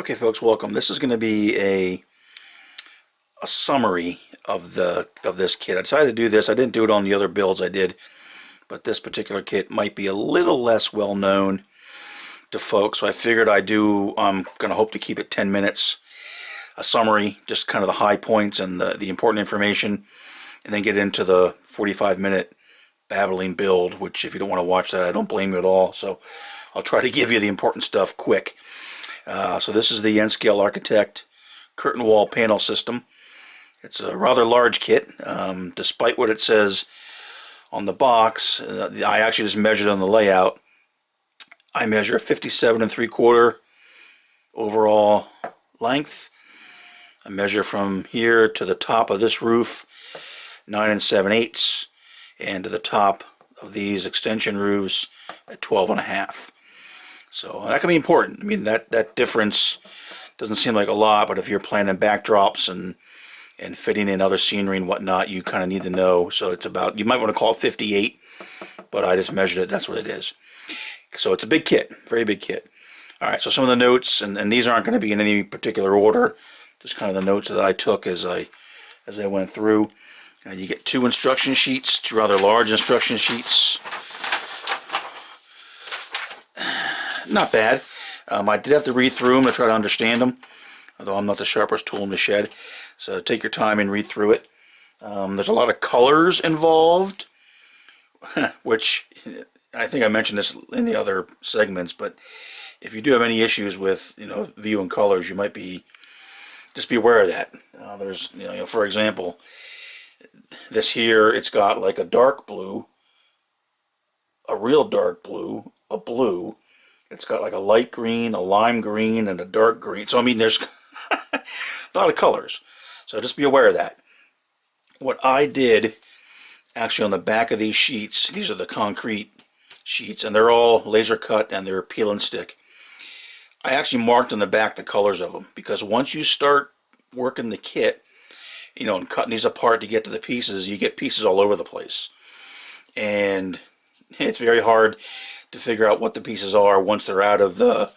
Okay, folks, welcome. This is going to be a summary of this kit. I decided to do this. I didn't do it on the other builds I did, but this particular kit might be a little less well known to folks. So I figured I'm going to hope to keep it 10 minutes. A summary, just kind of the high points and the important information, and then get into the 45-minute babbling build, which if you don't want to watch that, I don't blame you at all. So I'll try to give you the important stuff quick. So this is the N-Scale Architect curtain wall panel system. It's a rather large kit, despite what it says on the box. I actually just measured on the layout. I measure 57 3/4 overall length. I measure from here to the top of this roof 9 7/8, and to the top of these extension roofs at 12 1/2. So that can be important. I mean, that difference doesn't seem like a lot, but if you're planning backdrops and fitting in other scenery and whatnot, you kind of need to know. So it's about, you might want to call it 58, but I just measured it. That's what it is. So it's a big kit, very big kit. All right, so some of the notes, and these aren't going to be in any particular order, just kind of the notes that I took as I went through. You get 2 instruction sheets, 2 rather large instruction sheets. Not bad. I did have to read through them to try to understand them, although I'm not the sharpest tool in the shed. So take your time and read through it. There's a lot of colors involved, which I think I mentioned this in the other segments, but if you do have any issues with, viewing colors, you might just be aware of that. There's, for example, this here, it's got like a dark blue, a real dark blue, a blue. It's got like a light green, a lime green, and a dark green. So, I mean, there's a lot of colors. So just be aware of that. What I did, actually on the back of these sheets, these are the concrete sheets, and they're all laser cut and they're peel and stick. I actually marked on the back the colors of them, because once you start working the kit, and cutting these apart to get to the pieces, you get pieces all over the place. And it's very hard to figure out what the pieces are once they're out of the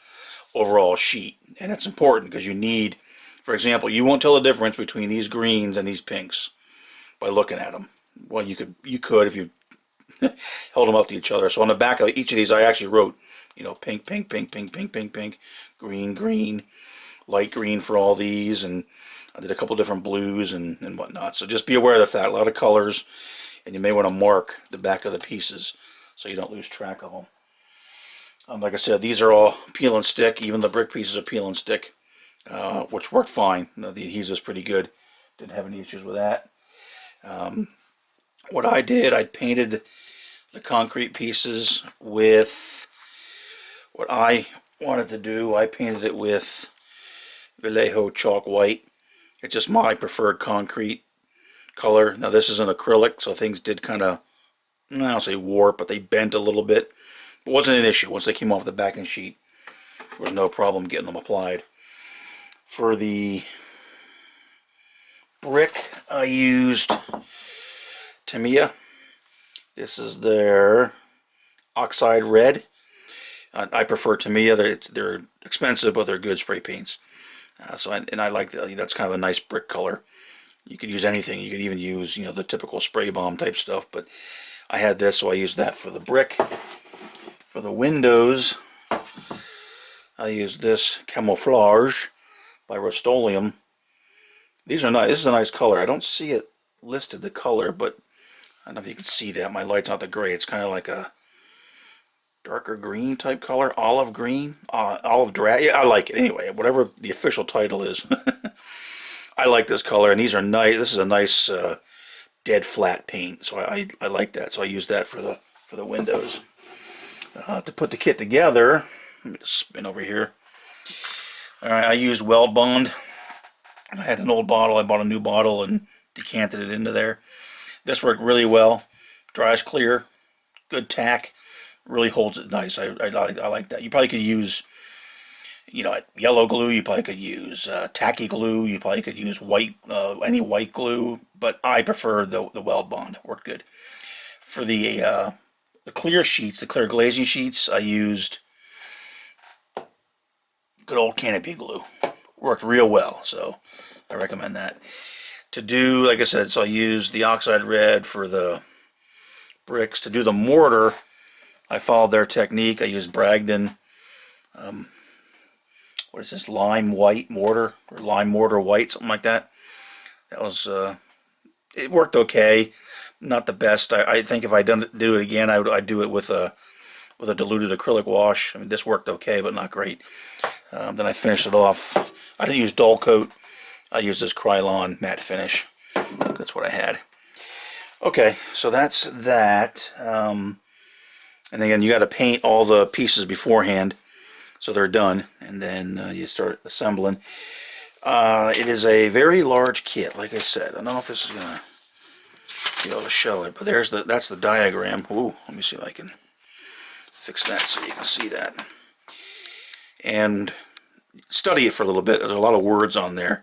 overall sheet. And it's important because you need, for example, you won't tell the difference between these greens and these pinks by looking at them. Well, you could if you held them up to each other. So on the back of each of these, I actually wrote, pink, pink, pink, pink, pink, pink, pink, green, green, light green for all these, and I did a couple different blues and whatnot. So just be aware of the fact, a lot of colors, and you may want to mark the back of the pieces so you don't lose track of them. Like I said, these are all peel and stick. Even the brick pieces are peel and stick, which worked fine. The adhesive's pretty good. Didn't have any issues with that. What I did, I painted the concrete pieces with what I wanted to do. I painted it with Vallejo chalk white. It's just my preferred concrete color. Now this is an acrylic, so things did kind of, I don't say warp, but they bent a little bit. It wasn't an issue. Once they came off the backing sheet, there was no problem getting them applied. For the brick, I used Tamiya. This is their oxide red. I prefer Tamiya. They're expensive, but they're good spray paints. I like that. That's kind of a nice brick color. You could use anything. You could even use, the typical spray bomb type stuff. But I had this, so I used that for the brick. For the windows, I used this Camouflage by Rust-Oleum. These are nice. This is a nice color. I don't see it listed, the color, but I don't know if you can see that. My light's not that great. It's kind of like a darker green type color, olive green, olive drab. Yeah, I like it anyway. Whatever the official title is, I like this color, and these are nice. This is a nice dead flat paint, so I like that. So I use that for the windows. To put the kit together, let me just spin over here. All right, I used Weld Bond. I had an old bottle. I bought a new bottle and decanted it into there. This worked really well. Dries clear, good tack. Really holds it nice. I like that. You probably could use, yellow glue. You probably could use tacky glue. You probably could use white, any white glue. But I prefer the Weld Bond. It worked good. For the clear sheets, the clear glazing sheets, I used good old Canopy glue. Worked real well, so I recommend that. To do, like I said, so I used the oxide red for the bricks. To do the mortar, I followed their technique. I used Bragdon, what is this, lime white mortar, or lime mortar white, something like that. That was, it worked okay. Not the best. I think if I do it again, I'd do it with a diluted acrylic wash. I mean, this worked okay, but not great. Then I finished it off. I didn't use dull coat. I used this Krylon matte finish. That's what I had. Okay, so that's that. And again, you got to paint all the pieces beforehand so they're done, and then you start assembling. It is a very large kit, like I said. I don't know if this is gonna be able to show it, but that's the diagram. Ooh, let me see if I can fix that so you can see that. And study it for a little bit. There's a lot of words on there.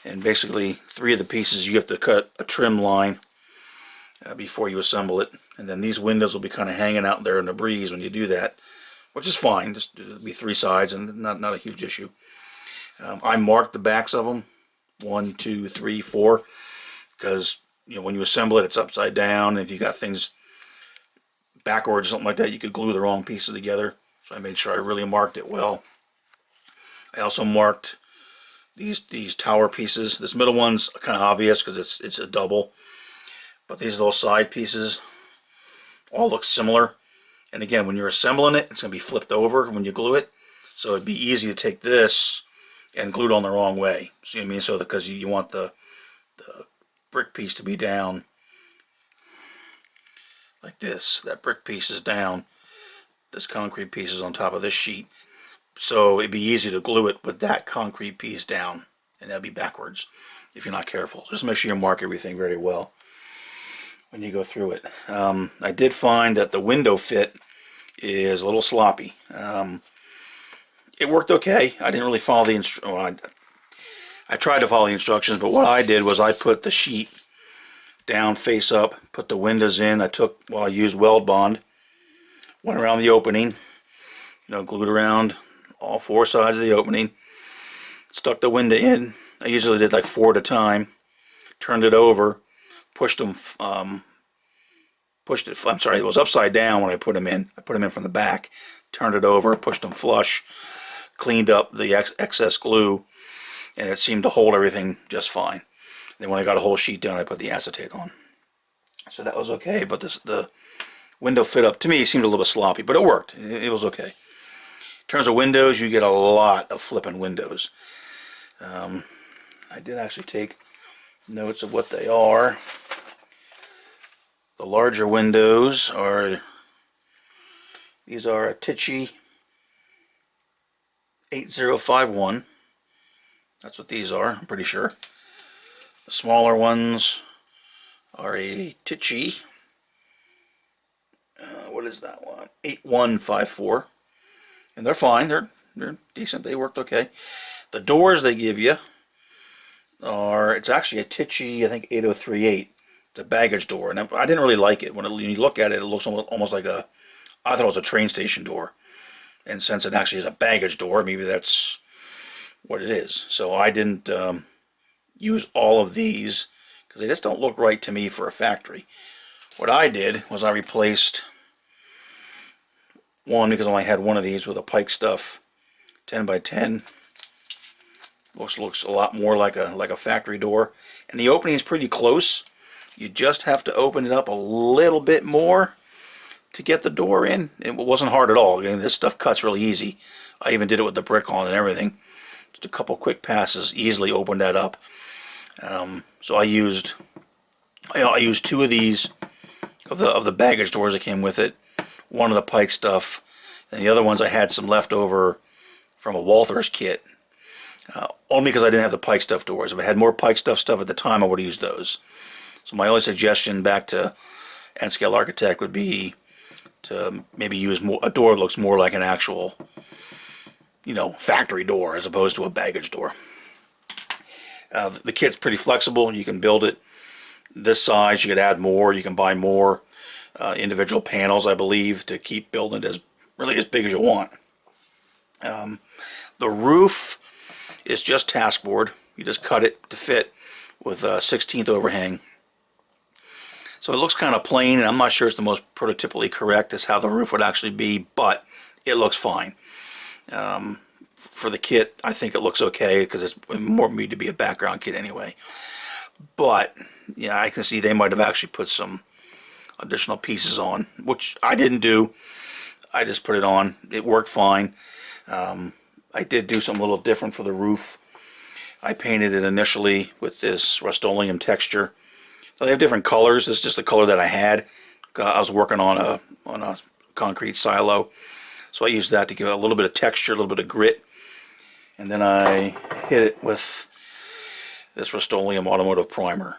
And basically, 3 of the pieces you have to cut a trim line before you assemble it. And then these windows will be kind of hanging out there in the breeze when you do that, which is fine. Just it'll be 3 sides and not a huge issue. I marked the backs of them, 1, 2, 3, 4, because when you assemble it, it's upside down. If you got things backwards or something like that, you could glue the wrong pieces together. So I made sure I really marked it well. I also marked these tower pieces. This middle one's kind of obvious because it's a double, but these little side pieces all look similar. And again, when you're assembling it, it's going to be flipped over when you glue it, so it'd be easy to take this and glue it on the wrong way. See what I mean? So because you want the brick piece to be down like this. That brick piece is down. This concrete piece is on top of this sheet. So it'd be easy to glue it with that concrete piece down, and that'd be backwards if you're not careful. Just make sure you mark everything very well when you go through it. I did find that the window fit is a little sloppy. It worked okay. I didn't really follow the I tried to follow the instructions, but what I did was I put the sheet down face up, put the windows in. I used weld bond, went around the opening, glued around all 4 sides of the opening, stuck the window in. I usually did like 4 at a time, turned it over, pushed it, I'm sorry, it was upside down when I put them in. I put them in from the back, turned it over, pushed them flush, cleaned up the excess glue, and it seemed to hold everything just fine. Then when I got a whole sheet done, I put the acetate on. So that was okay, but the window fit up, to me, seemed a little bit sloppy, but it worked. It was okay. In terms of windows, you get a lot of flipping windows. I did actually take notes of what they are. The larger windows are, these are a Tichy 8051. That's what these are, I'm pretty sure. The smaller ones are a Tichy, what is that one? 8154. And they're fine, they're decent, they worked okay. The doors they give you are, it's actually a Tichy, I think 8038. It's a baggage door, and I didn't really like it. When you look at it, it looks almost like I thought it was a train station door. And since it actually is a baggage door, maybe that's what it is. So I didn't use all of these because they just don't look right to me for a factory. What I did was I replaced one, because I only had one of these, with a Pike Stuff 10 by 10. Looks a lot more like a factory door, and the opening is pretty close. You just have to open it up a little bit more to get the door in. It wasn't hard at all. This stuff cuts really easy. I even did it with the brick on and everything. Just a couple quick passes easily opened that up. So I used 2 of these of the baggage doors that came with it. One of the Pike Stuff, and the other ones I had some left over from a Walther's kit. Only because I didn't have the Pike Stuff doors. If I had more Pike Stuff stuff at the time, I would have used those. So my only suggestion back to N-Scale Architect would be to maybe use a door that looks more like an actual, factory door as opposed to a baggage door. The kit's pretty flexible. You can build it this size. You could add more. You can buy more individual panels, I believe, to keep building it really as big as you want. The roof is just taskboard. You just cut it to fit with a 16th overhang. So it looks kind of plain, and I'm not sure it's the most prototypically correct as how the roof would actually be, but it looks fine. For the kit, I think it looks okay because it's more me to be a background kit anyway. But yeah, I can see they might have actually put some additional pieces on, which I didn't do. I just put it on. It worked fine. I did do something a little different for the roof. I painted it initially with this Rust-Oleum texture. So they have different colors. This is just the color that I had. I was working on a concrete silo, so I used that to give it a little bit of texture, a little bit of grit, and then I hit it with this Rust-Oleum automotive primer.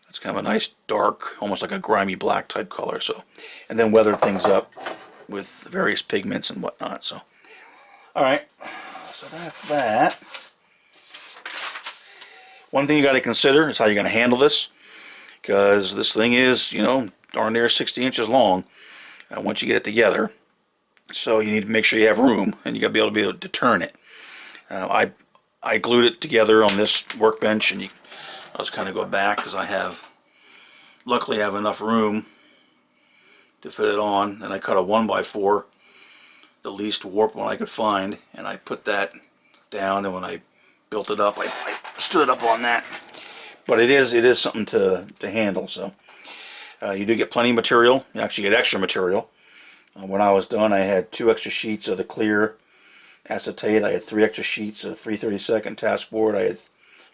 It's kind of a nice dark, almost like a grimy black type color. So, and then weathered things up with various pigments and whatnot. So, all right, so that's that. One thing you got to consider is how you're going to handle this, because this thing is, you know, darn near 60 inches long once you get it together. So you need to make sure you have room, and you got to be able to turn it. I glued it together on this workbench, and I'll just kind of go back because luckily I have enough room to fit it on, and I cut a 1x4, the least warped one I could find, and I put that down, and when I built it up, I stood it up on that. But it is something to handle. So you do get plenty of material. You actually get extra material. When I was done, I had 2 extra sheets of the clear acetate. I had 3 extra sheets of 3/32 taskboard. I had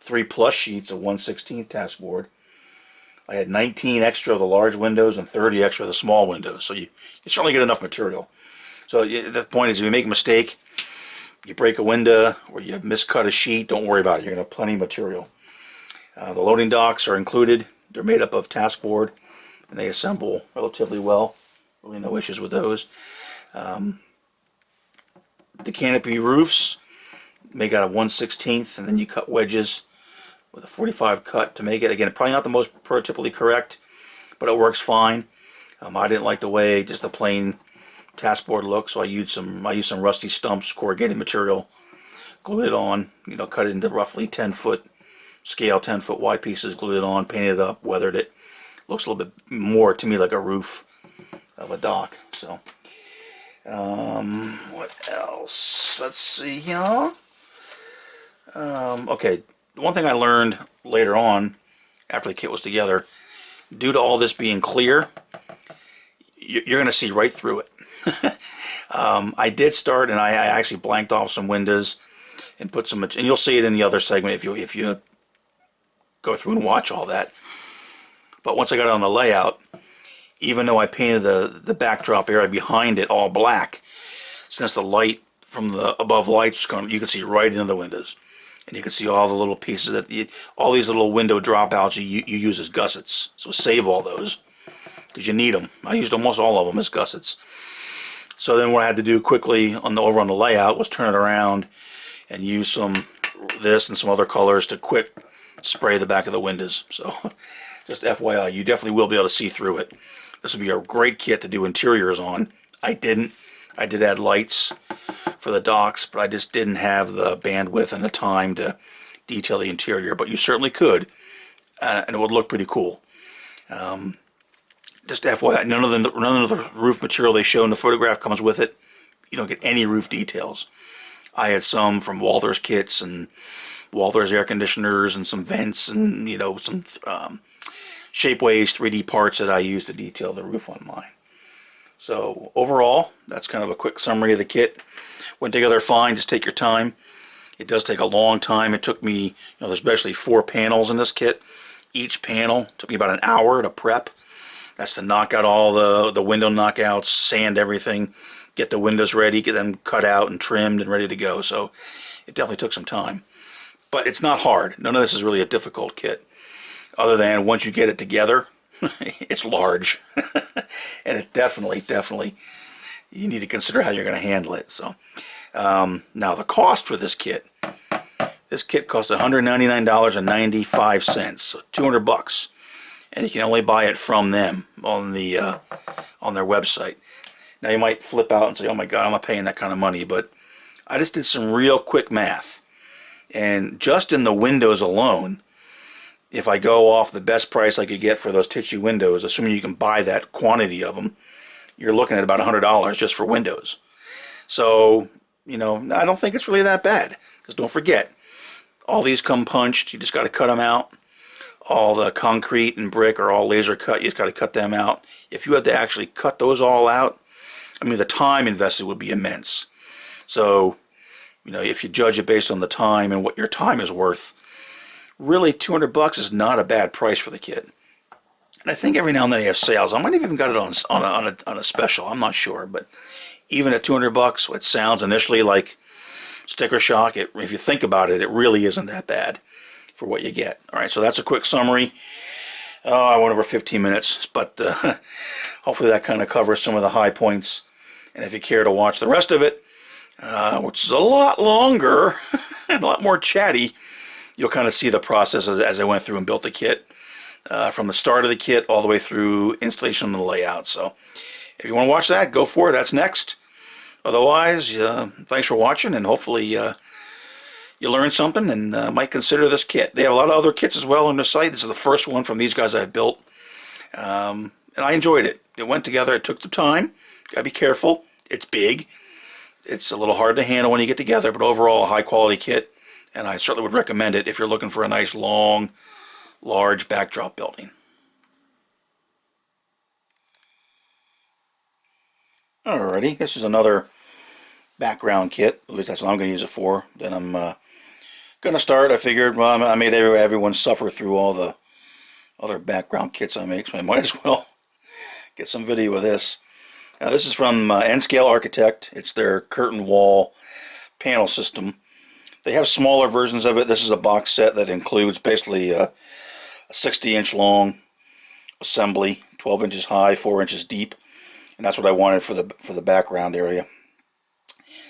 3+ sheets of 1/16 taskboard. I had 19 extra of the large windows and 30 extra of the small windows. So you certainly get enough material. So the point is, if you make a mistake, you break a window, or you miscut a sheet, don't worry about it. You're going to have plenty of material. The loading docks are included. They're made up of taskboard, and they assemble relatively well. Really no issues with those. The Canopy Roofs make out of 1/16, and then you cut wedges with a 45 cut to make it. Again, probably not the most prototypically correct, but it works fine. I didn't like the way just the plain taskboard looked, so I used some rusty stumps, corrugated material, glued it on, cut it into roughly 10-foot scale, 10-foot wide pieces, glued it on, painted it up, weathered it. Looks a little bit more to me like a roof of a dock. So, what else? Let's see here. Okay, the one thing I learned later on, after the kit was together, due to all this being clear, you're going to see right through it. I did start, and I actually blanked off some windows and put some, and you'll see it in the other segment if you go through and watch all that. But once I got on the layout, even though I painted the backdrop area behind it all black, since the light from the above lights coming, you can see right into the windows, and you can see all the little pieces all these little window dropouts you use as gussets. So save all those because you need them. I used almost all of them as gussets. So then what I had to do quickly over on the layout was turn it around and use this and some other colors to quick spray the back of the windows. So just FYI, you definitely will be able to see through it. This would be a great kit to do interiors on. I did add lights for the docks, but I just didn't have the bandwidth and the time to detail the interior. But you certainly could, and it would look pretty cool. Just FYI, none of the roof material they show in the photograph comes with it. You don't get any roof details. I had some from Walther's kits and Walther's air conditioners and some vents and some Shapeways 3D parts that I used to detail the roof on mine. So overall, that's kind of a quick summary of the kit. Went together fine. Just take your time. It does take a long time. It took me, there's basically 4 panels in this kit. Each panel took me about an hour to prep. That's to knock out all the window knockouts, sand everything, get the windows ready, get them cut out and trimmed and ready to go. So it definitely took some time. But it's not hard. None of this is really a difficult kit. Other than once you get it together, it's large. And it definitely, you need to consider how you're going to handle it. So now the cost for this kit cost $199.95, so $200. And you can only buy it from them on their website. Now you might flip out and say, "Oh my God, I'm not paying that kind of money," but I just did some real quick math. And just in the windows alone, if I go off the best price I could get for those Tichy windows, assuming you can buy that quantity of them, you're looking at about $100 just for windows. So, you know, I don't think it's really that bad. Because don't forget, all these come punched. You just got to cut them out. All the concrete and brick are all laser cut. You just got to cut them out. If you had to actually cut those all out, I mean, the time invested would be immense. So, you know, if you judge it based on the time and what your time is worth, really $200 is not a bad price for the kit. And I think every now and then they have sales. I might have even got it on a special. I'm not sure, but even at $200, it sounds initially like sticker shock. If you think about it, it really isn't that bad for what you get. All right, so that's a quick summary. I went over 15 minutes, but hopefully that kind of covers some of the high points. And if you care to watch the rest of it, which is a lot longer and a lot more chatty, you'll kind of see the process as I went through and built the kit. From the start of the kit all the way through installation and the layout. So if you want to watch that, go for it. That's next. Otherwise, thanks for watching, and hopefully you learned something and might consider this kit. They have a lot of other kits as well on their site. This is the first one from these guys I've built. And I enjoyed it. It went together. It took some time. Gotta be careful. It's big. It's a little hard to handle when you get together, but overall a high quality kit. And I certainly would recommend it if you're looking for a nice long, large backdrop building. Alrighty, this is another background kit. At least that's what I'm going to use it for. Then I'm going to start. I figured, well, I made everyone suffer through all the other background kits I make, so I might as well get some video of this. Now, this is from N-Scale Architect. It's their curtain wall panel system. They have smaller versions of it. This is a box set that includes basically a 60-inch long assembly, 12 inches high, 4 inches deep, and that's what I wanted for the background area.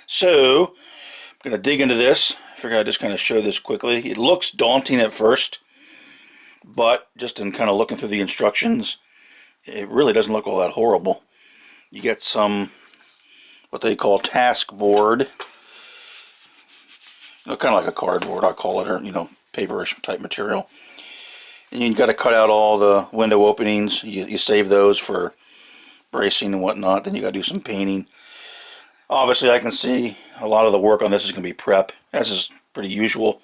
So I'm going to dig into this. I figured I'd just kind of show this quickly. It looks daunting at first, but just in kind of looking through the instructions, it really doesn't look all that horrible. You get some what they call task board, kind of like a cardboard, I call it, or paperish type material. And you got to cut out all the window openings. You save those for bracing and whatnot. Then you got to do some painting. Obviously, I can see a lot of the work on this is going to be prep, as is pretty usual.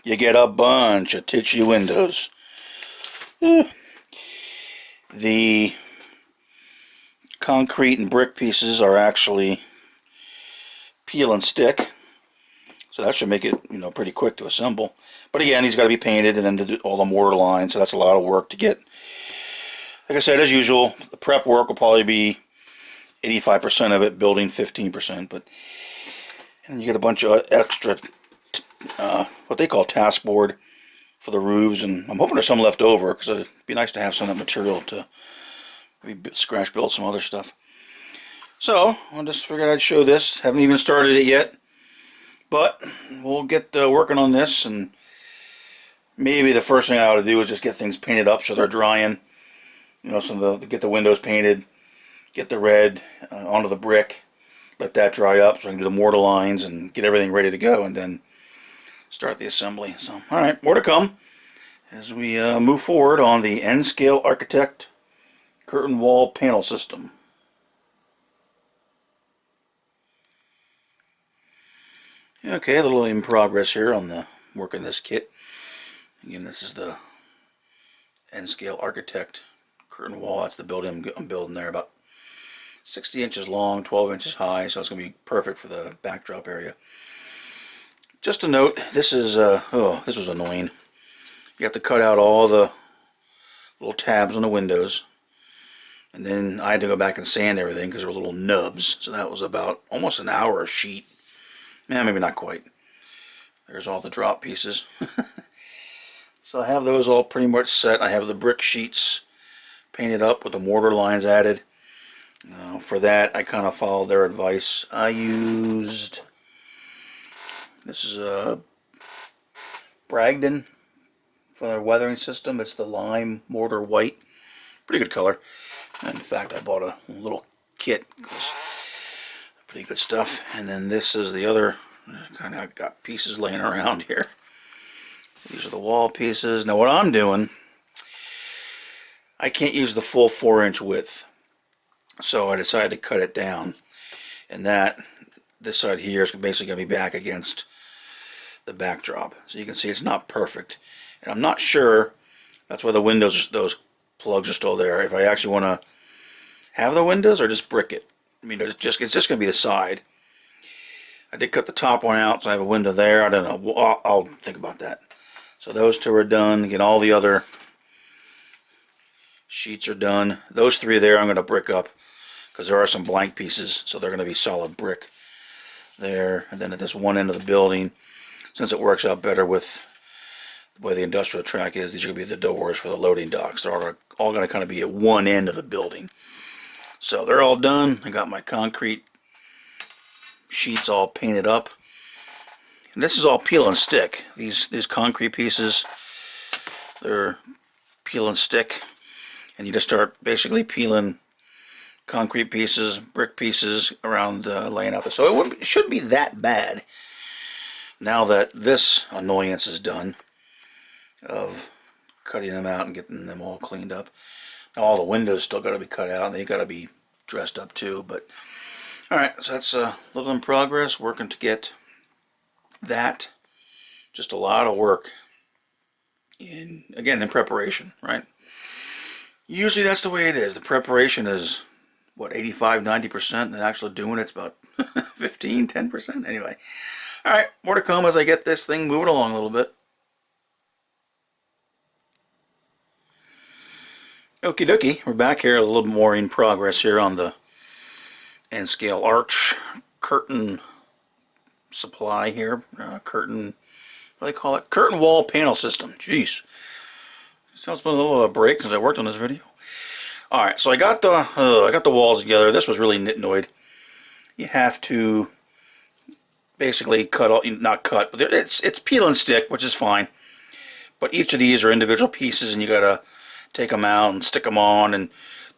You get a bunch of Tichy windows. The concrete and brick pieces are actually peel and stick, so that should make it pretty quick to assemble. But again, these got to be painted and then to do all the mortar lines, so that's a lot of work to get. Like I said, as usual, the prep work will probably be 85% of it, building 15%. But and you get a bunch of extra, what they call task board for the roofs, and I'm hoping there's some left over because it'd be nice to have some of that material to maybe scratch build some other stuff. So I just figured I'd show this. Haven't even started it yet, but we'll get working on this, and maybe the first thing I ought to do is just get things painted up so they're drying. So get the windows painted, get the red onto the brick, let that dry up so I can do the mortar lines and get everything ready to go, and then start the assembly. So, all right, more to come as we move forward on the N-Scale Architect curtain wall panel system. Okay, a little in progress here on the work on this kit. Again, this is the N-Scale Architect curtain wall. That's the building I'm building there, about 60 inches long, 12 inches high, so it's going to be perfect for the backdrop area. Just a note, this is, this was annoying. You have to cut out all the little tabs on the windows, and then I had to go back and sand everything because there were little nubs, so that was about almost an hour a sheet. Maybe not quite. There's all the drop pieces. So I have those all pretty much set. I have the brick sheets painted up with the mortar lines added. For that, I kind of followed their advice. I used, this is a Bragdon for their weathering system. It's the lime mortar white. Pretty good color. In fact, I bought a little kit. Pretty good stuff. And then this is the other Kind of got pieces laying around here. These are the wall pieces. Now what I'm doing, I can't use the full 4-inch width. So I decided to cut it down. And this side here is basically going to be back against the backdrop. So you can see it's not perfect. And I'm not sure, that's why the windows, those plugs are still there, if I actually want to have the windows or just brick it. I mean, it's just going to be the side. I did cut the top one out, so I have a window there. I don't know. I'll think about that. So those two are done. Again, all the other sheets are done. Those three there I'm going to brick up because there are some blank pieces, so they're going to be solid brick there. And then at this one end of the building, since it works out better with the way the industrial track is, these are going to be the doors for the loading docks. They're all going to kind of be at one end of the building. So they're all done. I got my concrete sheets all painted up. And this is all peel and stick. These concrete pieces, they're peel and stick. And you just start basically peeling concrete pieces, brick pieces around laying out there. So it shouldn't be that bad now that this annoyance is done of cutting them out and getting them all cleaned up. Now all the windows still got to be cut out and they got to be dressed up too. But alright, so that's a little in progress, working to get that. Just a lot of work in preparation, right? Usually that's the way it is. The preparation is, what, 85-90%, and actually doing it's about 15-10%. Anyway, alright, more to come as I get this thing moving along a little bit. Okie dokie, we're back here, a little more in progress here on the end scale arch curtain supply here. Curtain, what do they call it? Curtain wall panel system. Jeez. Sounds been a little of a break since I worked on this video. Alright, so I got the walls together. This was really nitnoid. You have to basically cut all, not cut, but it's peel and stick, which is fine. But each of these are individual pieces and you gotta take them out and stick them on and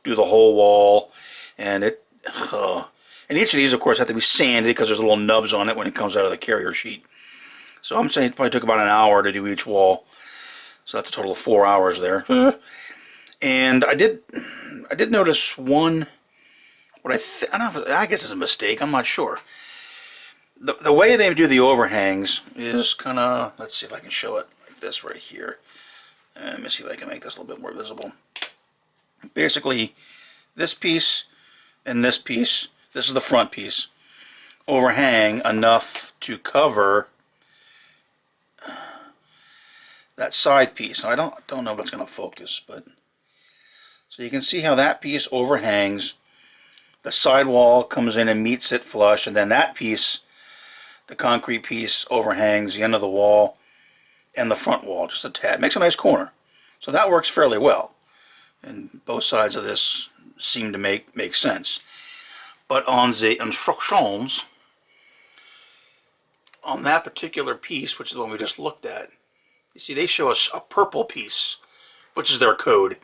do the whole wall. And and each of these, of course, have to be sanded because there's little nubs on it when it comes out of the carrier sheet. So I'm saying it probably took about an hour to do each wall. So that's a total of 4 hours there. And I did notice one, I don't know, I guess it's a mistake, I'm not sure. The way they do the overhangs is kind of, let's see if I can show it like this right here. Let me see if I can make this a little bit more visible. Basically, this piece and this piece, this is the front piece, overhang enough to cover that side piece. Now, I don't know if it's going to focus, but so you can see how that piece overhangs. The side wall comes in and meets it flush, and then that piece, the concrete piece, overhangs the end of the wall and the front wall just a tad. Makes a nice corner. So that works fairly well. And both sides of this seem to make sense. But on the instructions, on that particular piece, which is the one we just looked at, you see they show us a purple piece, which is their code.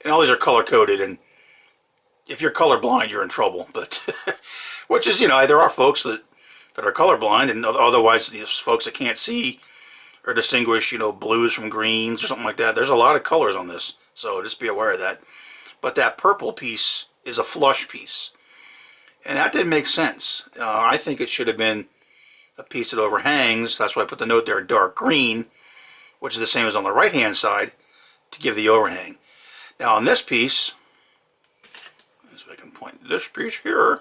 And all these are color coded, and if you're colorblind, you're in trouble. But which is, you know, there are folks that are colorblind, and otherwise these folks that can't see or distinguish, you know, blues from greens or something like that. There's a lot of colors on this, so just be aware of that. But that purple piece is a flush piece, and that didn't make sense. I think it should have been a piece that overhangs. That's why I put the note there, dark green, which is the same as on the right hand side, to give the overhang. Now on this piece, if I can point this piece here,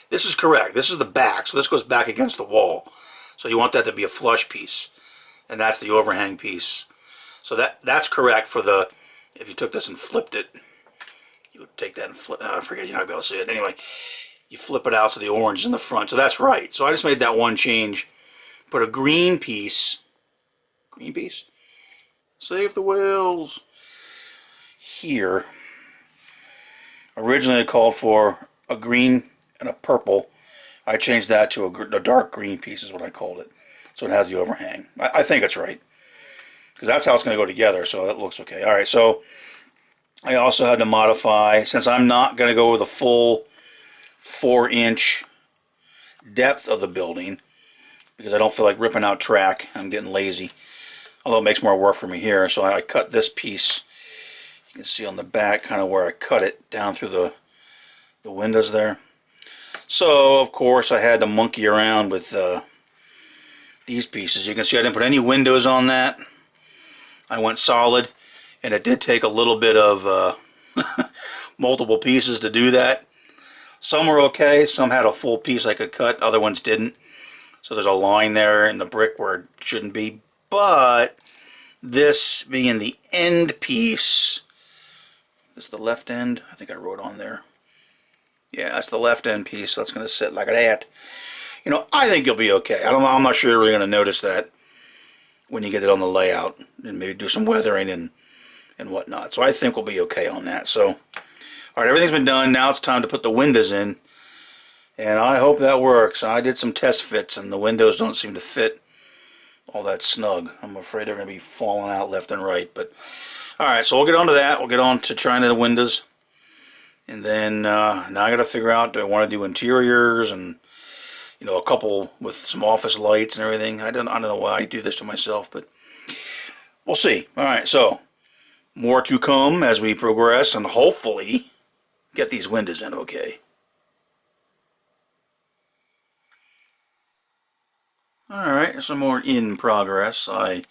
this is correct. This is the back, so this goes back against the wall. So you want that to be a flush piece, and that's the overhang piece. So that's correct for the, if you took this and flipped it, you would take that and flip, I forget, you're not going to be able to see it. Anyway, you flip it out so the orange is in the front. So that's right. So I just made that one change. Put a green piece, save the whales, here. Originally it called for a green and a purple. I changed that to a dark green piece is what I called it. So it has the overhang. I think it's right. Because that's how it's going to go together, so that looks okay. Alright, so I also had to modify, since I'm not going to go with a full 4-inch depth of the building because I don't feel like ripping out track. I'm getting lazy. Although it makes more work for me here. So I cut this piece. You can see on the back kind of where I cut it down through the windows there. So, of course, I had to monkey around with these pieces. You can see I didn't put any windows on that. I went solid, and it did take a little bit of multiple pieces to do that. Some were okay. Some had a full piece I could cut. Other ones didn't. So there's a line there in the brick where it shouldn't be. But this being the end piece, this is the left end. I think I wrote on there. Yeah, that's the left end piece, so it's going to sit like that. You know, I think you'll be okay. I'm not sure you're really going to notice that when you get it on the layout and maybe do some weathering and whatnot. So I think we'll be okay on that. So, all right, everything's been done. Now it's time to put the windows in, and I hope that works. I did some test fits, and the windows don't seem to fit all that snug. I'm afraid they're going to be falling out left and right. But all right, so we'll get on to that. We'll get on to trying the windows. And then now I got to figure out, do I want to do interiors and, you know, a couple with some office lights and everything. I don't know why I do this to myself, but we'll see. All right, so more to come as we progress and hopefully get these windows in okay. All right, some more in progress. I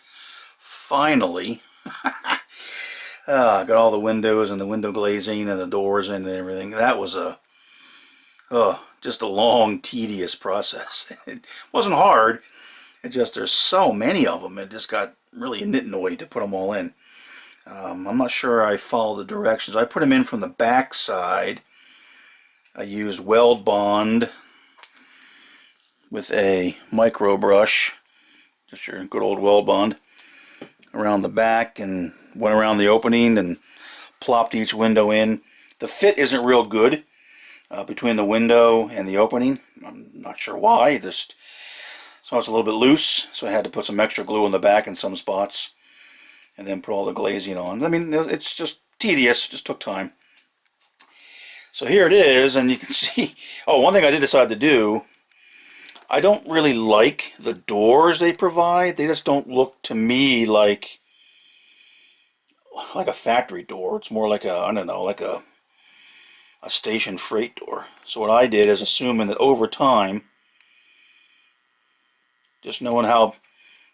finally got all the windows and the window glazing and the doors in and everything. That was just a long, tedious process. It wasn't hard. It just, there's so many of them. It just got really nitnoid to put them all in. I'm not sure I followed the directions. I put them in from the back side. I used weld bond with a micro brush, just your good old weld bond, around the back and went around the opening and plopped each window in. The fit isn't real good between the window and the opening. I'm not sure why. So it's a little bit loose, so I had to put some extra glue on the back in some spots and then put all the glazing on. I mean, it's just tedious. It just took time. So here it is, and you can see, oh, one thing I did decide to do, I don't really like the doors they provide. They just don't look to me like a factory door. It's more like I don't know, like a station freight door. So what I did is, assuming that over time, just knowing how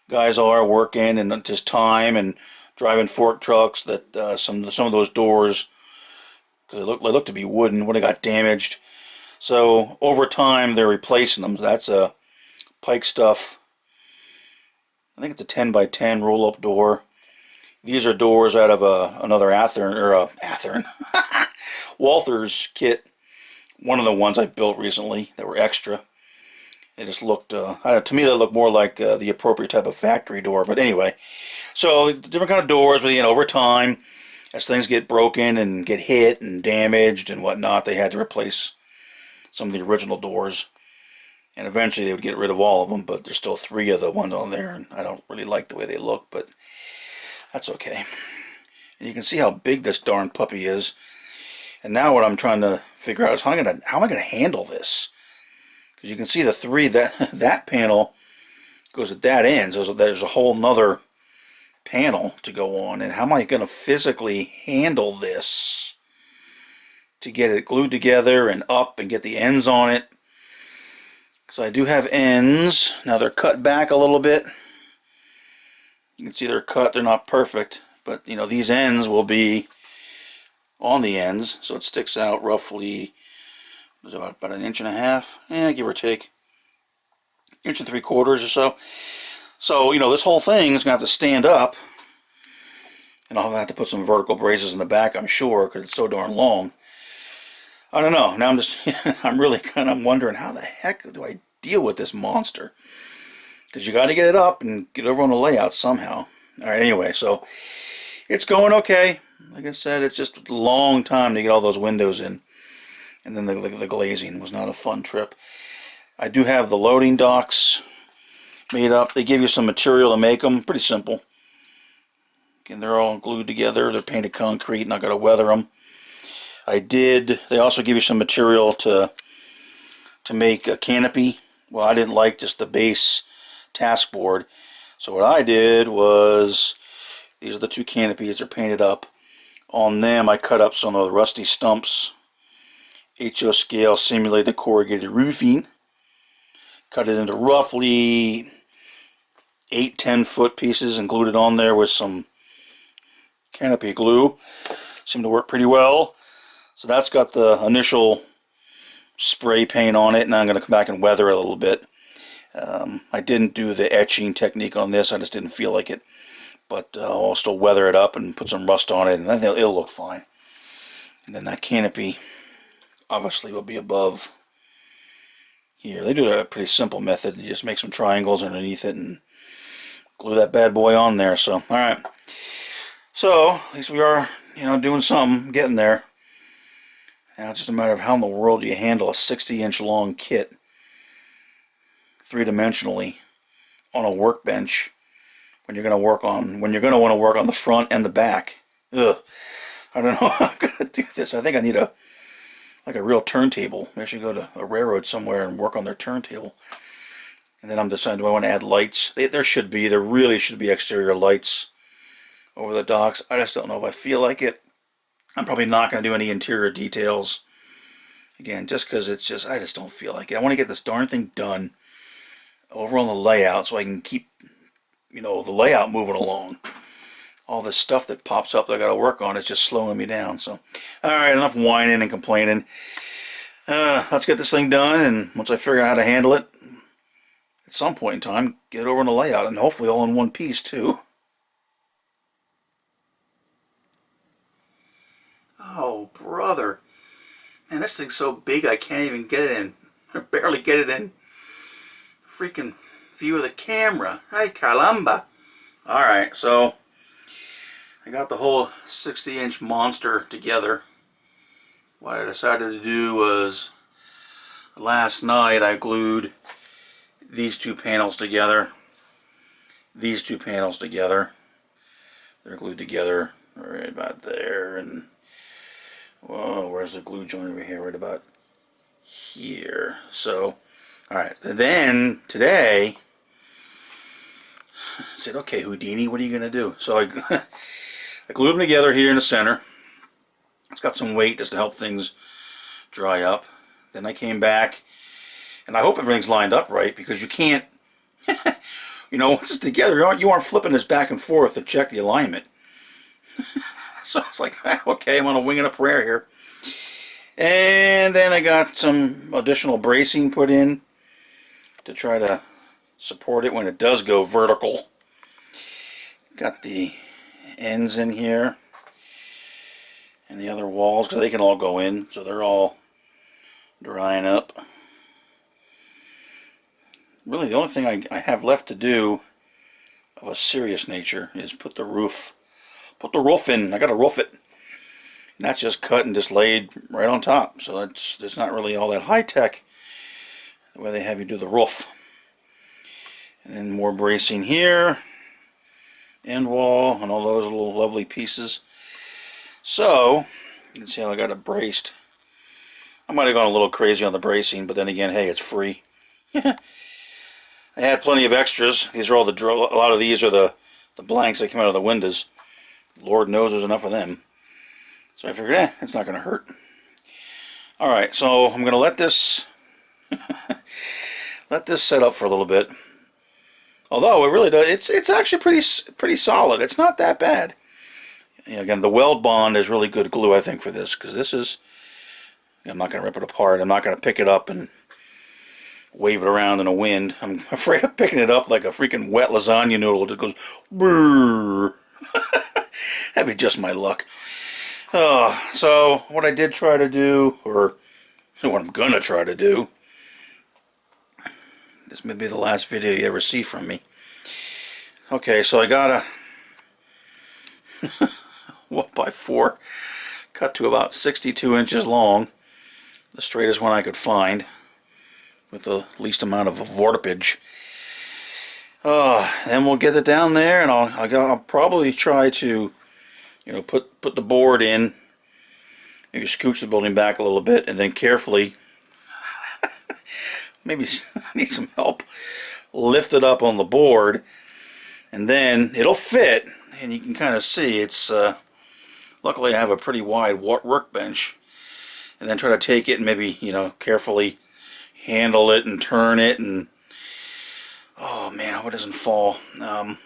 guys are working and just time and driving fork trucks, that some of those doors, because they look to be wooden, would have got damaged. So over time they're replacing them. That's a Pike Stuff. I think it's a 10 by 10 roll-up door. These are doors out of another Walther's kit. One of the ones I built recently that were extra. They just looked, to me they look more like the appropriate type of factory door. But anyway, so different kind of doors, but over time, as things get broken and get hit and damaged and whatnot, they had to replace some of the original doors. And eventually they would get rid of all of them, but there's still 3 of the ones on there, and I don't really like the way they look, but that's okay. And you can see how big this darn puppy is. And now what I'm trying to figure out is how am I going to handle this? Because you can see the 3, that panel goes at that end, so there's a whole nother panel to go on. And how am I going to physically handle this to get it glued together and up and get the ends on it? So I do have ends. Now they're cut back a little bit. You can see they're cut. They're not perfect, but you know, these ends will be on the ends, so it sticks out roughly, about 1.5 inches, give or take, 1 3/4 inches or so. So you know, this whole thing is gonna have to stand up, and I'll have to put some vertical braces in the back, I'm sure, because it's so darn long. I don't know. Now I'm really kind of wondering how the heck do I deal with this monster? Because you got to get it up and get over on the layout somehow. All right, anyway, so it's going okay. Like I said, it's just a long time to get all those windows in. And then the glazing was not a fun trip. I do have the loading docks made up. They give you some material to make them. Pretty simple. Again, they're all glued together. They're painted concrete, and I got to weather them. They also give you some material to make a canopy well, I didn't like just the base task board. So what I did was, these are the two canopies that are painted up. On them I cut up some of the rusty stumps, HO scale simulated corrugated roofing. Cut it into roughly 8-10 foot pieces and glued it on there with some canopy glue. Seemed to work pretty well. So that's got the initial spray paint on it, and I'm going to come back and weather it a little bit. I didn't do the etching technique on this, I just didn't feel like it. But I'll still weather it up and put some rust on it, and then it'll look fine. And then that canopy obviously will be above here. They do a pretty simple method. You just make some triangles underneath it and glue that bad boy on there. So, alright. So, at least we are, doing something, getting there. Now it's just a matter of how in the world do you handle a 60-inch long kit three-dimensionally on a workbench when you're going to want to work on the front and the back. Ugh. I don't know how I'm going to do this. I think I need a real turntable. I should go to a railroad somewhere and work on their turntable. And then I'm deciding, do I want to add lights? There really should be exterior lights over the docks. I just don't know if I feel like it. I'm probably not going to do any interior details. Again, just because I just don't feel like it. I want to get this darn thing done over on the layout so I can keep, the layout moving along. All this stuff that pops up that I got to work on is just slowing me down. So, alright, enough whining and complaining. Let's get this thing done, and once I figure out how to handle it, at some point in time, get over on the layout, and hopefully all in one piece, too. Oh, brother. Man, this thing's so big I can't even get it in. I barely get it in freaking view of the camera. Ay, caramba. Alright, so I got the whole 60-inch monster together. What I decided to do was, last night I glued these two panels together. These two panels together. They're glued together right about there, and whoa, where's the glue joint over here? Right about here. So, alright, then today I said, okay, Houdini, what are you going to do? So I glued them together here in the center. It's got some weight just to help things dry up. Then I came back, and I hope everything's lined up right, because you can't, once it's together, you aren't flipping this back and forth to check the alignment. So it's like, okay, I'm on a wing and a prayer here. And then I got some additional bracing put in to try to support it when it does go vertical. Got the ends in here and the other walls, because they can all go in, so they're all drying up. Really the only thing I have left to do of a serious nature is put the roof in. I gotta roof it, and that's just cut and just laid right on top, so it's not really all that high tech the way they have you do the roof. And then more bracing here, end wall, and all those little lovely pieces. So you can see how I got it braced. I might have gone a little crazy on the bracing, but then again, hey, it's free. I had plenty of extras. These are all a lot of these are the blanks that come out of the windows. Lord knows there's enough of them. So I figured, it's not going to hurt. Alright, so I'm going to let this set up for a little bit. Although it really does, it's actually pretty solid. It's not that bad. Again, the weld bond is really good glue, I think, for this, because this is, I'm not going to rip it apart. I'm not going to pick it up and wave it around in the wind. I'm afraid of picking it up like a freaking wet lasagna noodle that goes brrr. That'd be just my luck. So what I did try to do, or what I'm going to try to do, this may be the last video you ever see from me. Okay, so I got a 1x4 cut to about 62 inches long, the straightest one I could find with the least amount of vortipage. Then we'll get it down there, and I'll probably try to put the board in, maybe scooch the building back a little bit, and then carefully maybe I need some help. Lift it up on the board, and then it'll fit, and you can kind of see it's, luckily I have a pretty wide workbench, and then try to take it and maybe, you know, carefully handle it and turn it, and oh man, I hope it doesn't fall. Well,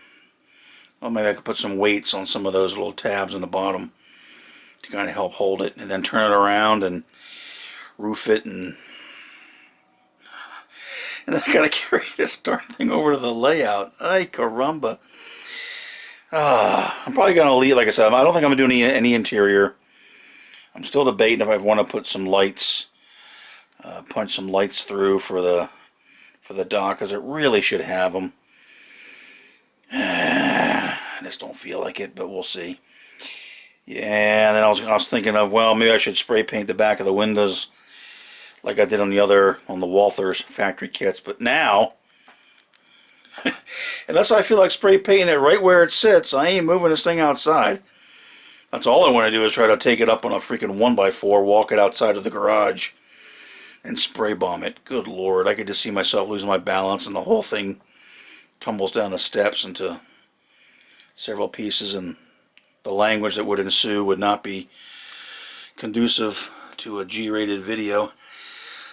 maybe I could put some weights on some of those little tabs on the bottom to kind of help hold it, and then turn it around and roof it, and then I gotta carry this darn thing over to the layout. Ay caramba. I'm probably gonna leave, like I said, I don't think I'm gonna do any interior. I'm still debating if I want to put some lights, punch some lights through for the dock, because it really should have them. I just don't feel like it, but we'll see. Yeah, and then I was thinking of, well, maybe I should spray paint the back of the windows like I did on the Walthers factory kits. But now, unless I feel like spray painting it right where it sits, I ain't moving this thing outside. That's all I want to do is try to take it up on a freaking 1x4, walk it outside of the garage, and spray bomb it. Good Lord, I could just see myself losing my balance and the whole thing tumbles down the steps into several pieces, and the language that would ensue would not be conducive to a G-rated video.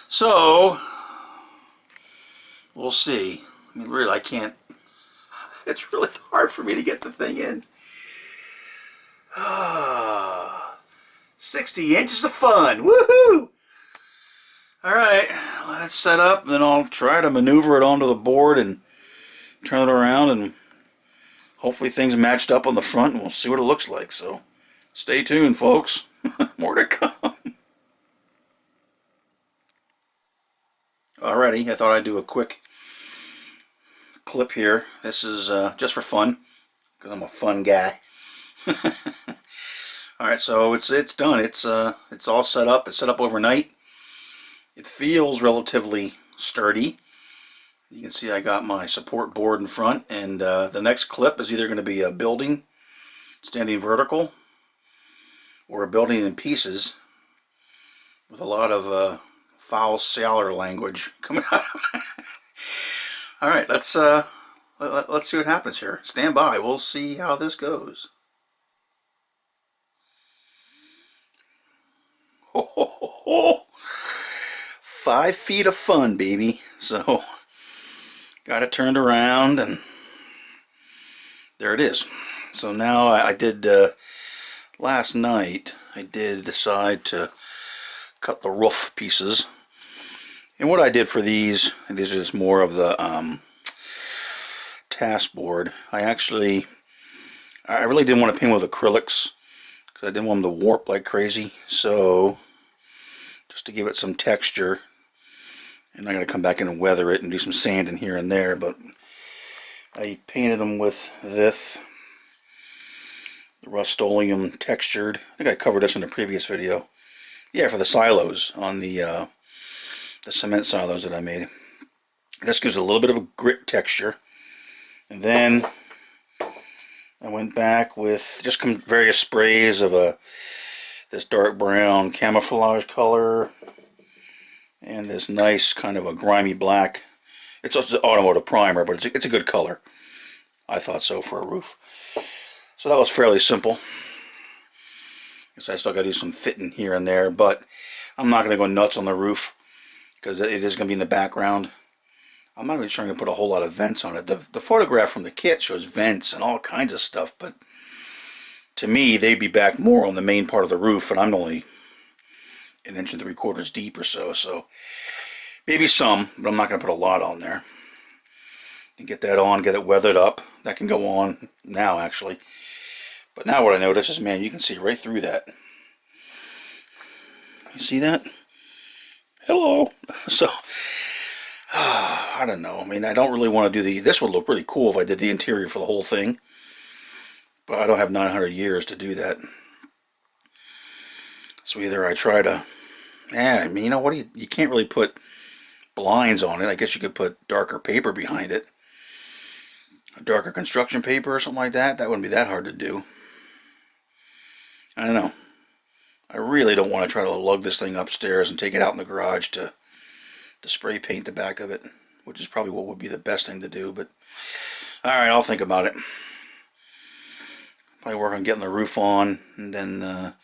So, we'll see. I mean, really, I can't. It's really hard for me to get the thing in. 60 inches of fun. Woohoo! Alright, let's set up, and then I'll try to maneuver it onto the board and turn it around, and hopefully things matched up on the front, and we'll see what it looks like. So, stay tuned, folks. More to come. Alrighty, I thought I'd do a quick clip here. This is just for fun, because I'm a fun guy. Alright, so it's done. It's all set up. It's set up overnight. It feels relatively sturdy. You can see I got my support board in front, and the next clip is either going to be a building standing vertical or a building in pieces with a lot of foul sailor language coming out of it. Alright, let's see what happens here. Stand by. We'll see how this goes. Ho, ho, ho, ho. 5 feet of fun, baby. So, got it turned around, and there it is. So now I did, last night, I did decide to cut the roof pieces. And what I did for these is just more of the task board. I really didn't want to paint with acrylics, because I didn't want them to warp like crazy. So, just to give it some texture, and I'm going to come back in and weather it and do some sanding here and there, but I painted them with this Rust-Oleum textured. I think I covered this in a previous video. Yeah, for the silos on the cement silos that I made. This gives a little bit of a grit texture. And then I went back with just various sprays of this dark brown camouflage color, and this nice kind of a grimy black. It's also an automotive primer, but it's a good color. I thought so for a roof. So that was fairly simple. Guess I still got to do some fitting here and there, but I'm not going to go nuts on the roof, because it is going to be in the background. I'm not really trying to put a whole lot of vents on it. The photograph from the kit shows vents and all kinds of stuff, but to me, they'd be back more on the main part of the roof, and I'm only 1 3/4 deep or so. So maybe some, but I'm not going to put a lot on there. And get that on, get it weathered up. That can go on now, actually. But now what I notice is, man, you can see right through that. You see that? Hello. So, I don't know. I mean, I don't really want to do this would look pretty cool if I did the interior for the whole thing. But I don't have 900 years to do that. So either I try to, I mean, you know what, you can't really put blinds on it. I guess you could put darker paper behind it. A darker construction paper or something like that. That wouldn't be that hard to do. I don't know. I really don't want to try to lug this thing upstairs and take it out in the garage to to spray paint the back of it, which is probably what would be the best thing to do, but alright, I'll think about it. Probably work on getting the roof on, and then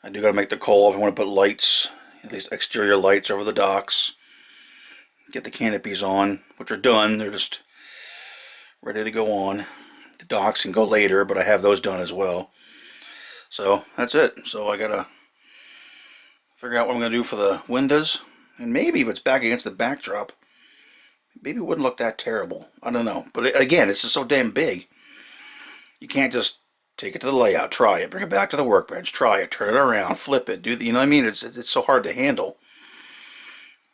I do gotta make the call if I want to put lights, at least exterior lights over the docks. Get the canopies on, which are done. They're just ready to go on. The docks can go later, but I have those done as well. So that's it. So I gotta figure out what I'm gonna do for the windows, and maybe if it's back against the backdrop, maybe it wouldn't look that terrible. I don't know, but again, it's just so damn big. You can't just take it to the layout, try it, bring it back to the workbench, try it, turn it around, flip it, do the, you know what I mean? It's so hard to handle.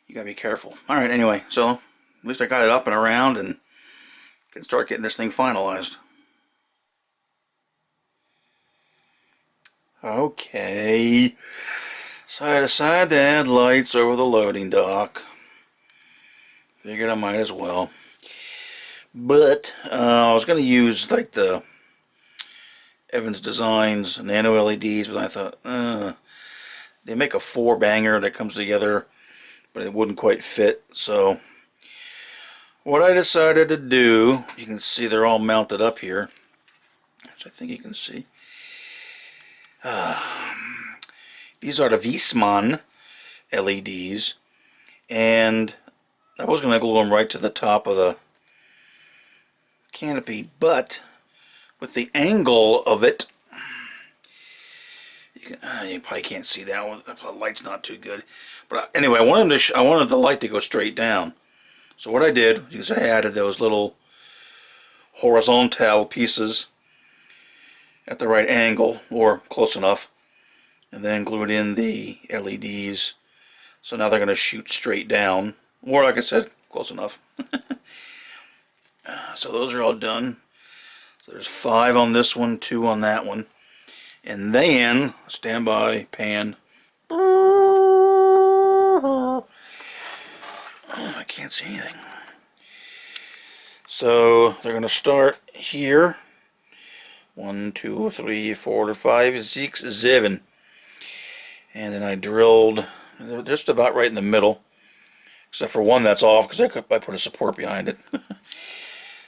You gotta be careful. All right, anyway, so at least I got it up and around and can start getting this thing finalized. Okay, so I decided to add lights over the loading dock. Figured I might as well. But I was going to use like the Evans Designs nano LEDs, but I thought they make a 4-banger that comes together, but it wouldn't quite fit. So what I decided to do, you can see they're all mounted up here, which I think you can see. These are the Wiesmann LEDs, and I was going to glue them right to the top of the canopy, but with the angle of it, you probably can't see that one. The light's not too good. But anyway, I wanted the light to go straight down. So what I did is I added those little horizontal pieces at the right angle, or close enough, and then glued in the LEDs. So now they're going to shoot straight down, or like I said, close enough. So those are all done. So there's 5 on this one, 2 on that one. And then, stand by, pan. Oh, I can't see anything. So they're going to start here. 1, 2, 3, 4, 5, 6, 7. And then I drilled just about right in the middle. Except for one that's off because I put a support behind it.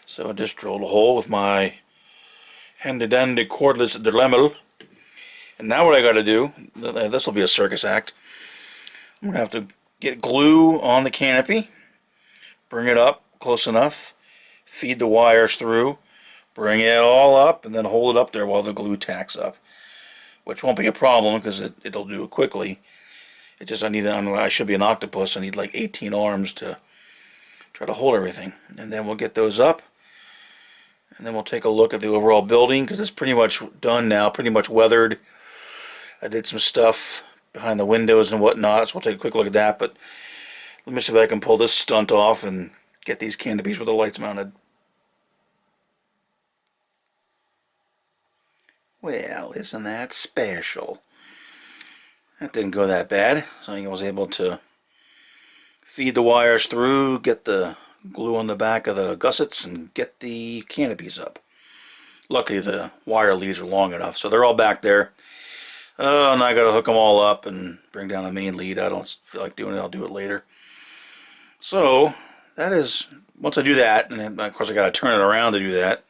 So I just drilled a hole with my handy dandy cordless Dremel. And now what I got to do, this will be a circus act. I'm going to have to get glue on the canopy, bring it up close enough, feed the wires through, bring it all up, and then hold it up there while the glue tacks up. Which won't be a problem because it'll do it quickly. It just, I should be an octopus. I need like 18 arms to try to hold everything. And then we'll get those up. And then we'll take a look at the overall building because it's pretty much done now, pretty much weathered. I did some stuff behind the windows and whatnot, so we'll take a quick look at that. But let me see if I can pull this stunt off and get these canopies with the lights mounted. Well, isn't that special? That didn't go that bad. So I was able to feed the wires through, get the glue on the back of the gussets, and get the canopies up. Luckily the wire leads are long enough, so they're all back there. Now I gotta hook them all up and bring down the main lead. I don't feel like doing it, I'll do it later. So that is, once I do that, and then of course I gotta turn it around to do that,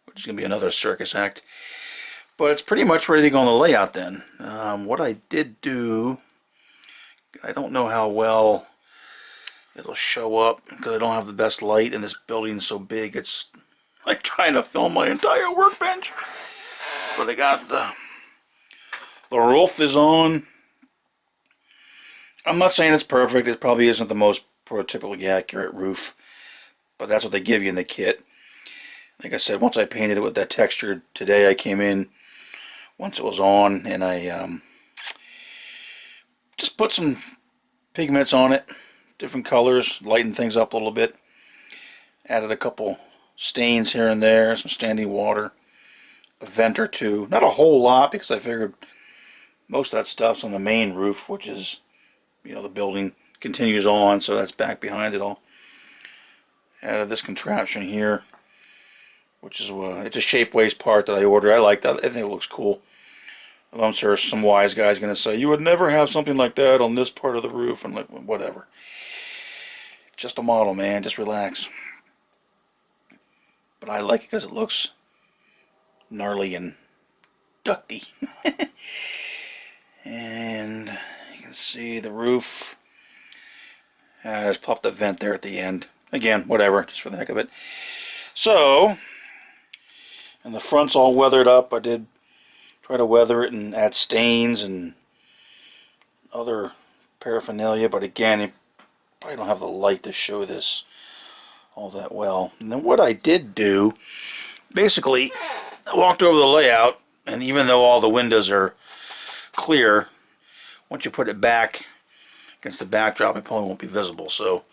which is gonna be another circus act. But it's pretty much ready to go on the layout then. What I did do, I don't know how well it'll show up because I don't have the best light and this building's so big it's like trying to film my entire workbench. But I got the roof is on. I'm not saying it's perfect. It probably isn't the most prototypically accurate roof, but that's what they give you in the kit. Like I said, once I painted it with that texture today, I came in once it was on and I just put some pigments on it, different colors, lightened things up a little bit. Added a couple stains here and there, some standing water, a vent or two. Not a whole lot because I figured most of that stuff's on the main roof, which is, you know, the building continues on, so that's back behind it all. Added this contraption here, which is it's a shapeways part that I ordered. I like that. I think it looks cool. I'm sure some wise guy's going to say, you would never have something like that on this part of the roof, and like, whatever. just a model, man. Just relax. But I like it because it looks gnarly and ducty. And you can see the roof. I just popped a vent there at the end. Again, whatever, just for the heck of it. So, and the front's all weathered up. I did try to weather it and add stains and other paraphernalia, but again, you probably don't have the light to show this all that well. And then what I did do, basically, I walked over the layout, and even though all the windows are clear, once you put it back against the backdrop, it probably won't be visible. So,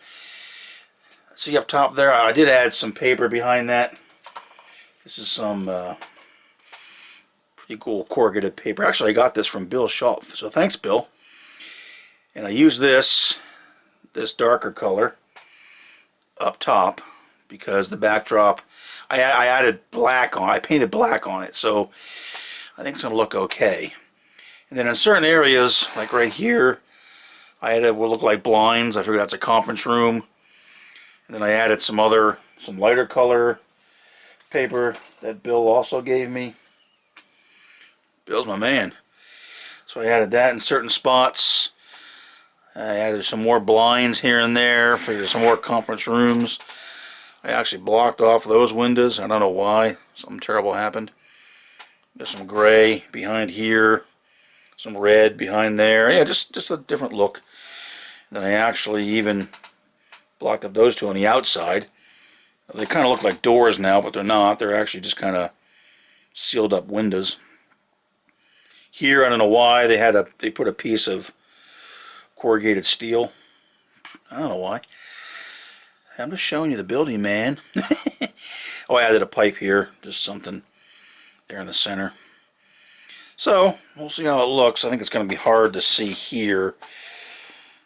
see up top there, I did add some paper behind that. This is some pretty cool corrugated paper. Actually, I got this from Bill's shop, so thanks, Bill. And I used this darker color up top because the backdrop, I added black on. I painted black on it, so I think it's going to look okay. And then in certain areas, like right here, I added what look like blinds. I figured that's a conference room. And then I added some lighter color paper that Bill also gave me. Bill's my man. So I added that in certain spots. I added some more blinds here and there for some more conference rooms. I actually blocked off those windows. I don't know why. Something terrible happened. There's some gray behind here. Some red behind there. Yeah, just a different look. Then I actually even blocked up those two on the outside. They kind of look like doors now, but they're not. They're actually just kind of sealed up windows. Here, I don't know why, they put a piece of corrugated steel. I don't know why. I'm just showing you the building, man. Oh, I added a pipe here. Just something there in the center. So, we'll see how it looks. I think it's going to be hard to see here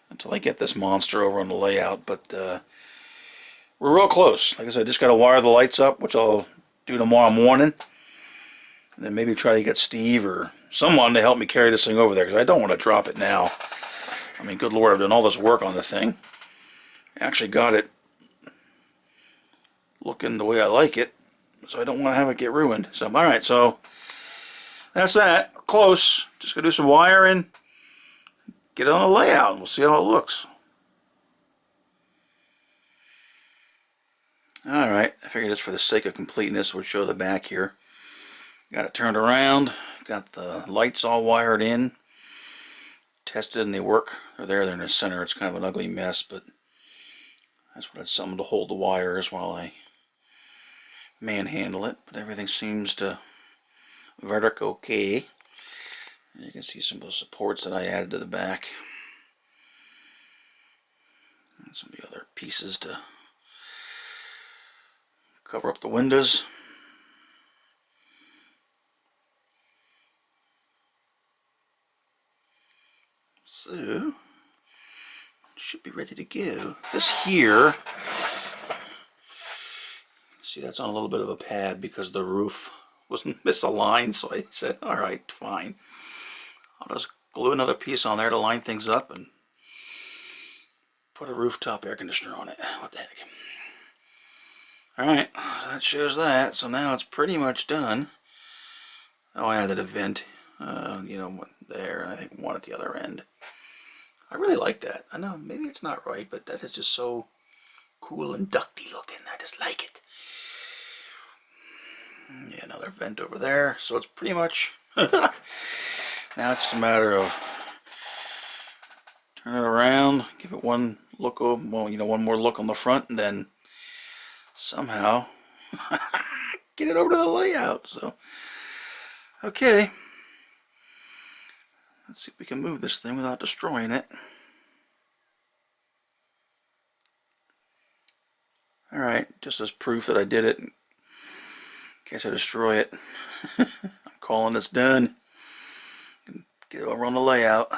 until I get this monster over on the layout, but we're real close. Like I said, I just got to wire the lights up, which I'll do tomorrow morning, and then maybe try to get Steve or someone to help me carry this thing over there, because I don't want to drop it now. I mean, good Lord, I've done all this work on the thing. I actually got it looking the way I like it, so I don't want to have it get ruined. So, alright, so that's that. Close. Just going to do some wiring, get it on the layout, and we'll see how it looks. Alright, I figured just for the sake of completeness, we'll show the back here. Got it turned around, got the lights all wired in, tested and they work. They're in the center. It's kind of an ugly mess, but that's what it's something to hold the wires while I manhandle it. But everything seems to work okay. And you can see some of the supports that I added to the back. And some of the other pieces to cover up the windows. So, should be ready to go. This here, see, that's on a little bit of a pad because the roof was misaligned, so I said, alright, fine. I'll just glue another piece on there to line things up and put a rooftop air conditioner on it. What the heck. Alright, that shows that. So now it's pretty much done. Oh, I added a vent, you know, there, and I think one at the other end. I really like that. I know, maybe it's not right, but that is just so cool and ducty looking. I just like it. Yeah, another vent over there. So it's pretty much... now it's just a matter of turn it around, give it one look over, well, you know, one more look on the front, and then somehow get it over to the layout. So, okay. Let's see if we can move this thing without destroying it. Alright, just as proof that I did it, in case I destroy it. I'm calling this done. Get it over on the layout.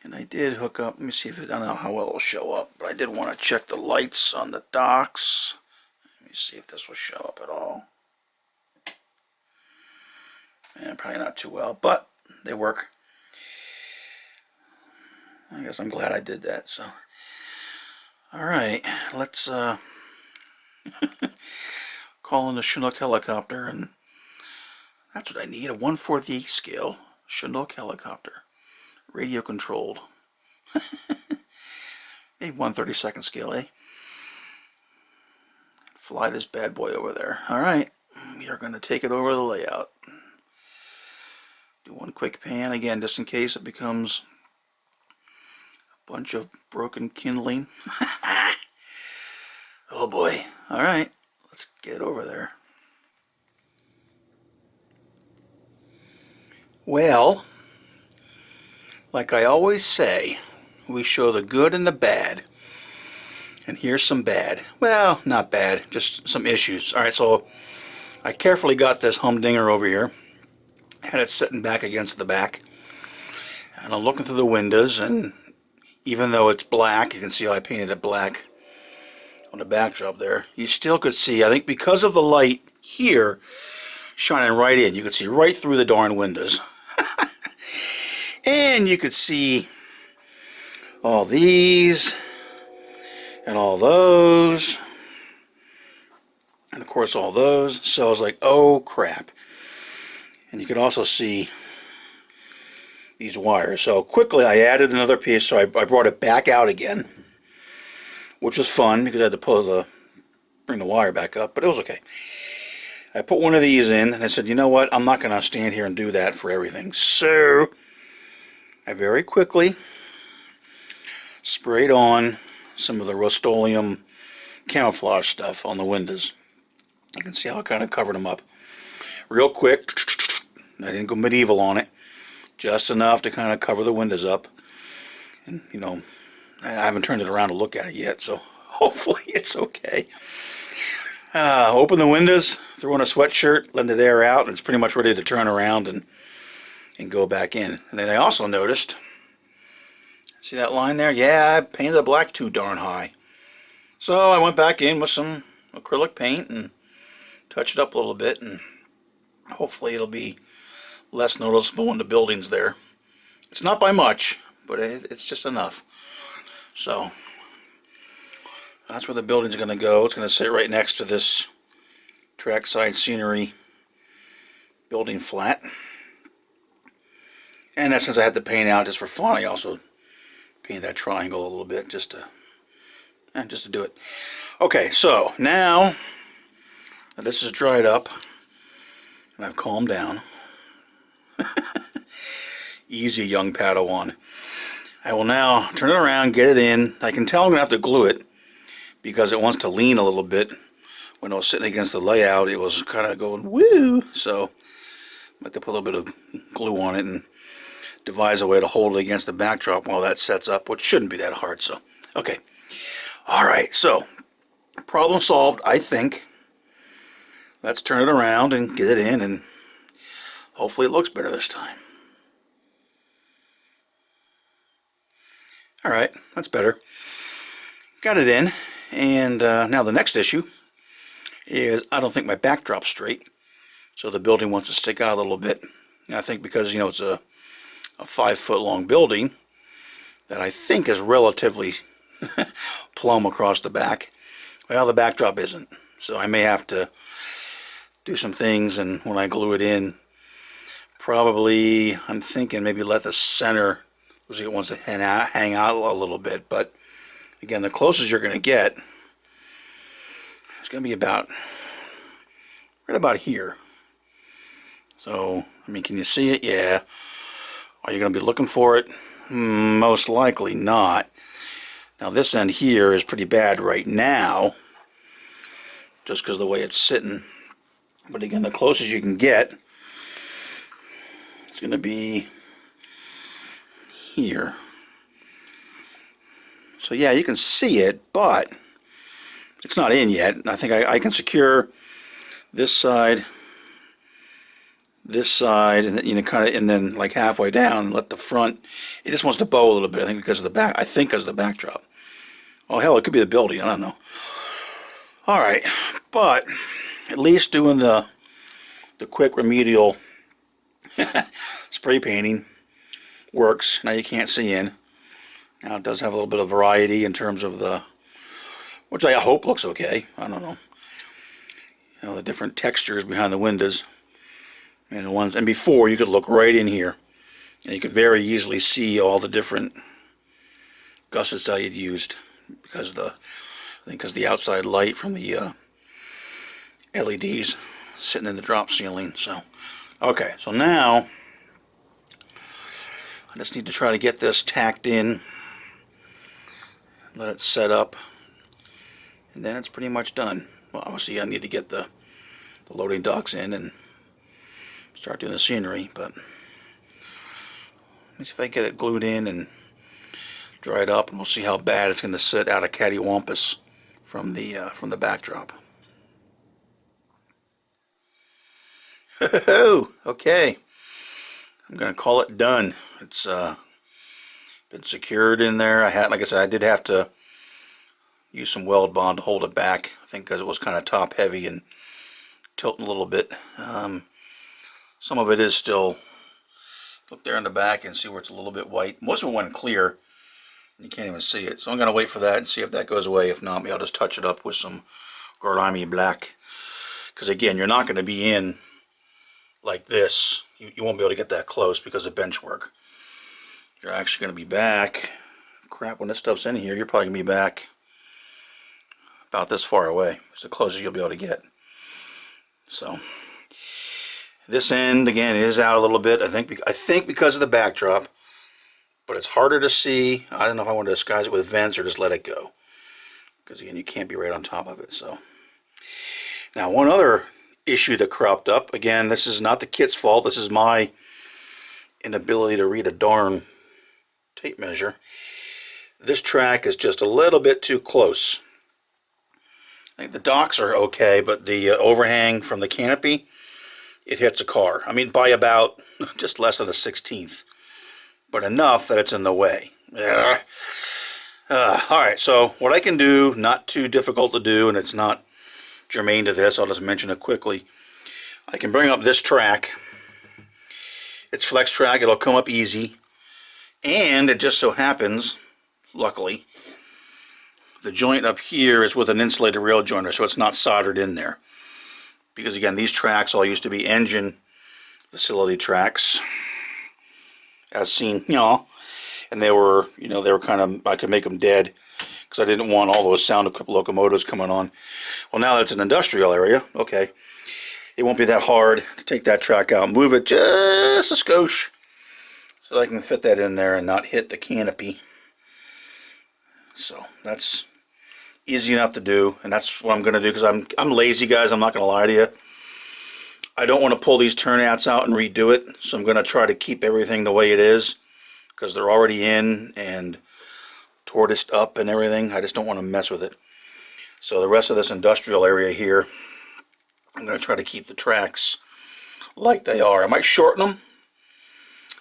And I did hook up, let me see if it, I don't know how well it will show up, but I did want to check the lights on the docks. Let me see if this will show up at all. And probably not too well, but they work. I guess I'm glad I did that. So, Alright, let's call in the Chinook helicopter, and that's what I need, a 1/4 scale Chinook helicopter. Radio controlled. A 1/32 scale, eh? Fly this bad boy over there. Alright, we are going to take it over the layout. Do one quick pan again, just in case it becomes a bunch of broken kindling. Oh boy. Alright, let's get over there. Well, like I always say, we show the good and the bad. And here's some bad. Well, not bad, just some issues. Alright, so I carefully got this humdinger over here. Had it sitting back against the back. And I'm looking through the windows, and even though it's black, you can see how I painted it black on the backdrop there. You still could see, I think because of the light here shining right in, you could see right through the darn windows. And you could see all these and all those, and of course all those. So I was like, oh crap. And you could also see these wires. So quickly I added another piece, so I brought it back out again, which was fun because I had to bring the wire back up, but it was okay. I put one of these in, and I said, you know what, I'm not going to stand here and do that for everything. So I very quickly sprayed on some of the Rust-Oleum camouflage stuff on the windows. You can see how I kind of covered them up real quick. I didn't go medieval on it, just enough to kind of cover the windows up. And you know, I haven't turned it around to look at it yet, so hopefully it's okay. Open the windows, throw on a sweatshirt, let the air out, and it's pretty much ready to turn around and go back in. And then I also noticed, see that line there? Yeah, I painted the black too darn high. So I went back in with some acrylic paint and touched it up a little bit, and hopefully it'll be less noticeable when the building's there. It's not by much, but it's just enough. So that's where the building's going to go. It's going to sit right next to this trackside scenery building flat. And since I had the paint out just for fun, I also painted that triangle a little bit just to do it. Okay, so now that this is dried up and I've calmed down, easy young Padawan, I will now turn it around, get it in. I can tell I'm going to have to glue it because it wants to lean a little bit. When I was sitting against the layout, it was kind of going woo, so I have to put a little bit of glue on it and devise a way to hold it against the backdrop while that sets up, which shouldn't be that hard. So okay, alright, so problem solved, I think. Let's turn it around and get it in, and hopefully it looks better this time. Alright, that's better. Got it in, and now the next issue is I don't think my backdrop's straight, so the building wants to stick out a little bit. And I think because, you know, it's a 5-foot long building that I think is relatively plumb across the back. Well, the backdrop isn't, so I may have to do some things, and when I glue it in, probably I'm thinking maybe let the center, looks like it wants to hang out a little bit, but again, the closest you're going to get is going to be about right about here. So, I mean, can you see it? Yeah. Are you going to be looking for it? Most likely not. Now this end here is pretty bad right now, just because of the way it's sitting. But again, the closest you can get is going to be here. So yeah, you can see it, but it's not in yet. I think I can secure this side, and then, you know, kind of, and then like halfway down, and let the front. It just wants to bow a little bit. I think because of the back. I think because of the backdrop. Oh hell, it could be the building. I don't know. All right, but at least doing the quick remedial spray painting works. Now you can't see in. Now it does have a little bit of variety in terms of the which I hope looks okay. I don't know. You know, the different textures behind the windows. And the ones, and before you could look right in here. And you could very easily see all the different gussets that you'd used. Because I think because the outside light from the LEDs sitting in the drop ceiling. So, okay, so now I just need to try to get this tacked in, let it set up, and then it's pretty much done. Well, obviously I need to get the loading docks in and start doing the scenery, but let me see if I can get it glued in and dried up, and we'll see how bad it's going to sit out of cattywampus from the backdrop. Okay, I'm going to call it done. It's been secured in there. Like I said, I did have to use some weld bond to hold it back. I think because it was kind of top heavy and tilting a little bit. Some of it is still, look there in the back and see where it's a little bit white. Most of it went clear. You can't even see it. So I'm going to wait for that and see if that goes away. If not, maybe I'll just touch it up with some Gorlami black. Because again, you're not going to be in like this. You won't be able to get that close because of bench work. You're actually going to be back. Crap, when this stuff's in here, you're probably going to be back about this far away. It's the closest you'll be able to get. So this end again is out a little bit. I think because of the backdrop, but it's harder to see. I don't know if I want to disguise it with vents or just let it go, because again, you can't be right on top of it. So now one other issue that cropped up. Again, this is not the kit's fault. This is my inability to read a darn tape measure. This track is just a little bit too close. I think the docks are okay, but the overhang from the canopy, it hits a car. I mean, by about just less than a 1/16, but enough that it's in the way. Alright, so what I can do, not too difficult to do, and it's not germane to this, I'll just mention it quickly. I can bring up this track. It's flex track, it'll come up easy. And it just so happens, luckily, the joint up here is with an insulated rail joiner, so it's not soldered in there. Because again, these tracks all used to be engine facility tracks, as seen, and they were kind of, I could make them dead because I didn't want all those sound locomotives coming on. Well, now that it's an industrial area, okay, it won't be that hard to take that track out, move it just a skosh, so I can fit that in there and not hit the canopy. So that's easy enough to do, and that's what I'm going to do, because I'm lazy, guys. I'm not going to lie to you. I don't want to pull these turnouts out and redo it, so I'm going to try to keep everything the way it is, because they're already in and tortoised up and everything. I just don't want to mess with it. So the rest of this industrial area here, I'm going to try to keep the tracks like they are. I might shorten them,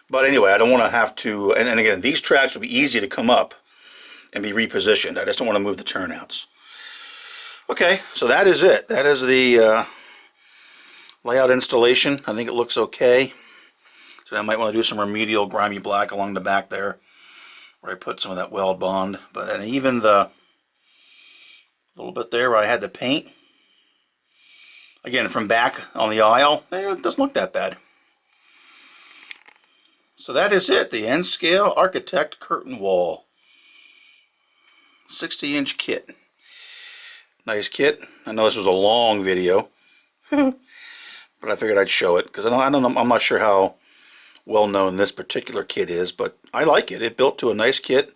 but anyway, I don't want to have to, and again, these tracks will be easy to come up and be repositioned. I just don't want to move the turnouts. Okay, so that is it. That is the layout installation. I think it looks okay. So I might want to do some remedial grimy black along the back there, where I put some of that weld bond. But and even the little bit there where I had the paint, again, from back on the aisle, it doesn't look that bad. So that is it. The N-Scale Architect Curtain Wall. 60-inch kit. Nice kit. I know this was a long video, but I figured I'd show it because I'm not sure how well known this particular kit is, but I like it. It built to a nice kit.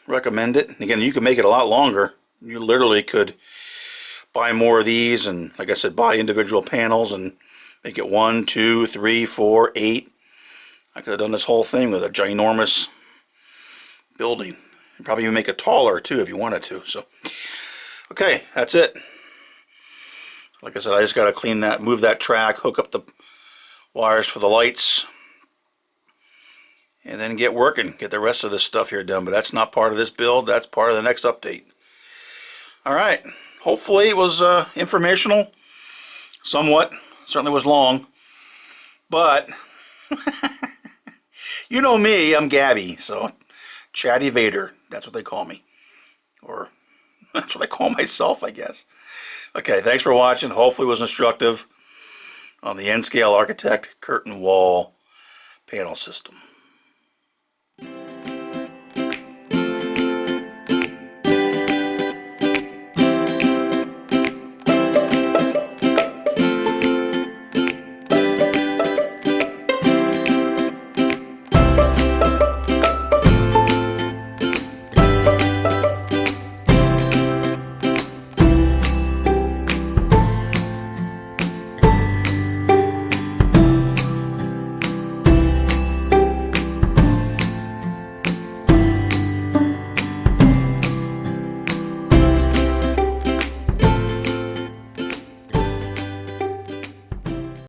Recommend it. And again, you can make it a lot longer. You literally could buy more of these, and like I said, buy individual panels and make it 1, 2, 3, 4, 8. I could have done this whole thing with a ginormous building. And probably even make it taller too if you wanted to. So, okay, that's it. Like I said, I just got to clean that, move that track, hook up the wires for the lights, and then get working, get the rest of this stuff here done. But that's not part of this build, that's part of the next update. Alright, hopefully it was informational, somewhat. Certainly was long, but you know me, I'm Gabby, so Chatty Vader, that's what they call me, or That's what I call myself, I guess. Okay, thanks for watching. Hopefully it was instructive on the N-Scale Architect curtain wall panel system.